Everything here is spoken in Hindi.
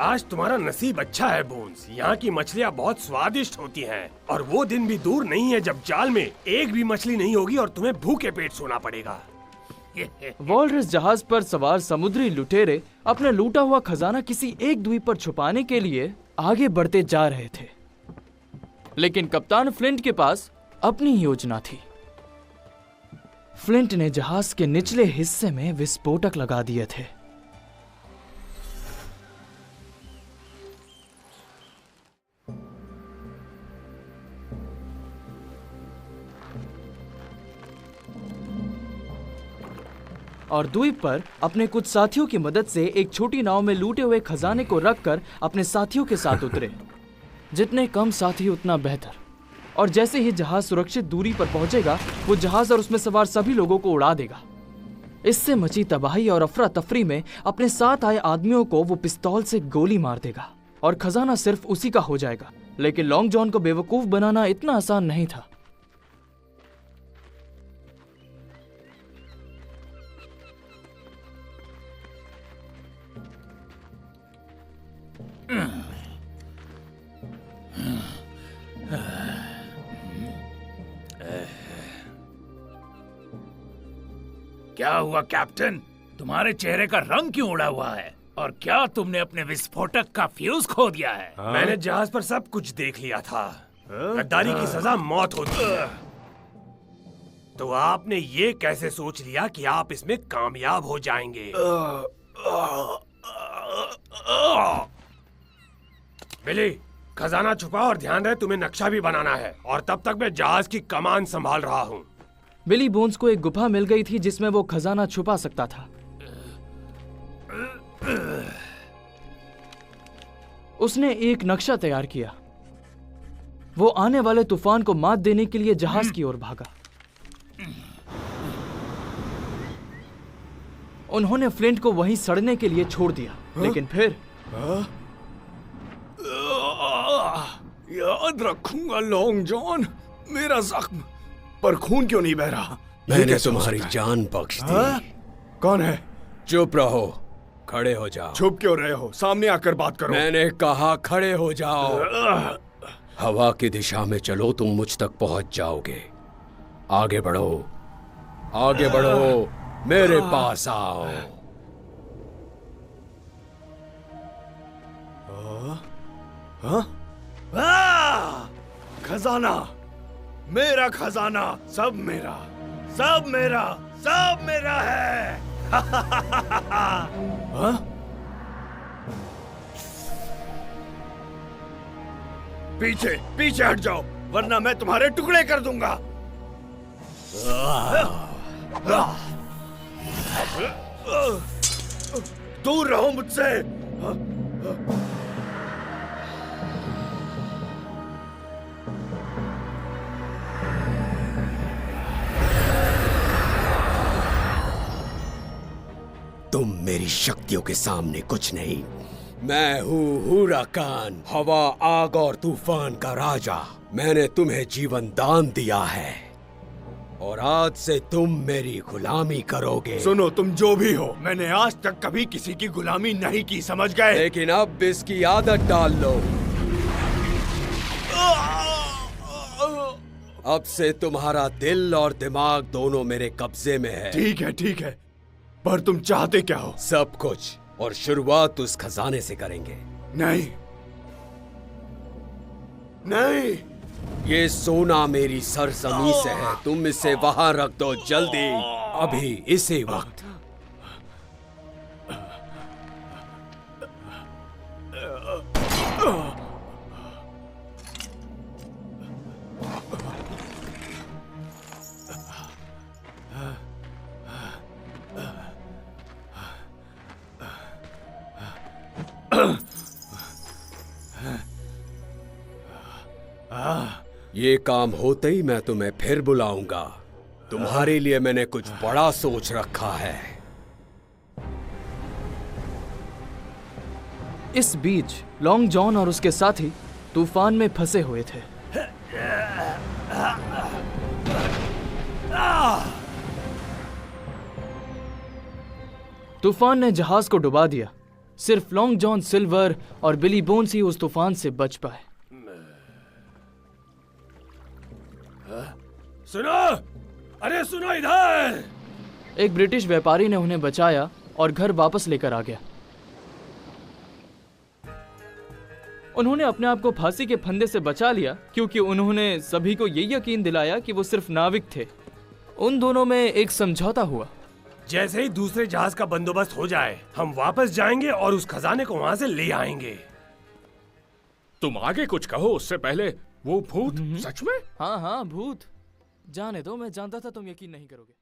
आज तुम्हारा नसीब अच्छा है बोन्स। यहाँ की मछलियाँ बहुत स्वादिष्ट होती हैं और वो दिन भी दूर नहीं है जब जाल में एक भी मछली नहीं होगी और तुम्हें भूखे पेट सोना पड़ेगा। वॉलरस जहाज पर सवार समुद्री लुटेरे अपना लूटा हुआ खजाना किसी एक द्वीप पर छुपाने के लिए आगे बढ़ते जा रहे थे, लेकिन कप्तान फ्लिंट के पास अपनी योजना थी। फ्लिंट ने जहाज के निचले हिस्से में विस्फोटक लगा दिए थे। और द्वीप पर अपने कुछ साथियों की मदद से एक छोटी नाव में लूटे हुए खजाने को रखकर अपने साथियों के साथ उतरे। जितने कम साथी उतना बेहतर। और जैसे ही जहाज सुरक्षित दूरी पर पहुंचेगा, वो जहाज और उसमें सवार सभी लोगों को उड़ा देगा। इससे मची तबाही और अफरा तफरी में अपने साथ आए आदमियों को वो पिस्तौल से गोली मार देगा और खजाना सिर्फ उसी का हो जाएगा। लेकिन लॉन्ग जॉन को बेवकूफ बनाना इतना आसान नहीं था। क्या हुआ कैप्टन? तुम्हारे चेहरे का रंग क्यों उड़ा हुआ है? और क्या तुमने अपने विस्फोटक का फ्यूज खो दिया है? मैंने जहाज पर सब कुछ देख लिया था। गद्दारी की सजा मौत होती है। तो आपने ये कैसे सोच लिया कि आप इसमें कामयाब हो जाएंगे? बिली, खजाना छुपाओ और ध्यान रहे तुम्हें नक्शा भी बनाना है। और तब तक मैं जहाज की कमान संभाल रहा हूँ। बिली बोन्स को एक गुफा मिल गई थी जिसमें वो खजाना छुपा सकता था। उसने एक नक्शा तैयार किया। वो आने वाले तूफान को मात देने के लिए जहाज की ओर भागा। उन्होंने फ्लिंट को वहीं सड़ने के लिए छोड़ दिया, लेकिन फिर याद रखूंगा लॉन्ग जॉन, मेरा जख्म पर खून क्यों नहीं बह रहा? मैंने तुम्हारी जान बख्श दी। कौन है? चुप रहो, खड़े हो जाओ। चुप क्यों रहे हो? सामने आकर बात करो। मैंने कहा खड़े हो जाओ। हवा की दिशा में चलो, तुम मुझ तक पहुंच जाओगे। आगे बढ़ो, आगे बढ़ो, मेरे पास आओ। खजाना, मेरा खजाना, सब मेरा, सब मेरा, सब मेरा है। पीछे पीछे हट जाओ, वरना मैं तुम्हारे टुकड़े कर दूंगा। दूर रहो मुझसे। तुम मेरी शक्तियों के सामने कुछ नहीं। मैं हूँ हुराकान, हवा, आग और तूफान का राजा। मैंने तुम्हें जीवन दान दिया है और आज से तुम मेरी गुलामी करोगे। सुनो, तुम जो भी हो, मैंने आज तक कभी किसी की गुलामी नहीं की, समझ गए? लेकिन अब इसकी आदत डाल लो। अब से तुम्हारा दिल और दिमाग दोनों मेरे कब्जे में है। ठीक है, पर तुम चाहते क्या हो? सब कुछ, और शुरुआत उस खजाने से करेंगे। नहीं, नहीं। ये सोना मेरी सरजमी से है, तुम इसे वहां रख दो जल्दी, अभी इसी वक्त। ये काम होते ही मैं तुम्हें फिर बुलाऊंगा। तुम्हारे लिए मैंने कुछ बड़ा सोच रखा है। इस बीच लॉन्ग जॉन और उसके साथी तूफान में फंसे हुए थे। तूफान ने जहाज को डुबा दिया सिर्फ लॉन्ग जॉन सिल्वर और बिली बोन्स ही उस तूफान से बच पाए। सुनो, अरे सुनो इधर। एक ब्रिटिश व्यापारी ने उन्हें बचाया और घर वापस लेकर आ गया। उन्होंने अपने आप को फांसी के फंदे से बचा लिया क्योंकि उन्होंने सभी को ये यकीन दिलाया कि वो सिर्फ नाविक थे। उन दोनों में एक समझौता हुआ। जैसे ही दूसरे जहाज का बंदोबस्त हो जाए, हम वापस जाएंगे और उस खजाने को वहां से ले आएंगे। तुम आगे कुछ कहो उससे पहले, वो भूत सच में? हाँ हाँ, भूत। जाने दो, मैं जानता था तुम यकीन नहीं करोगे।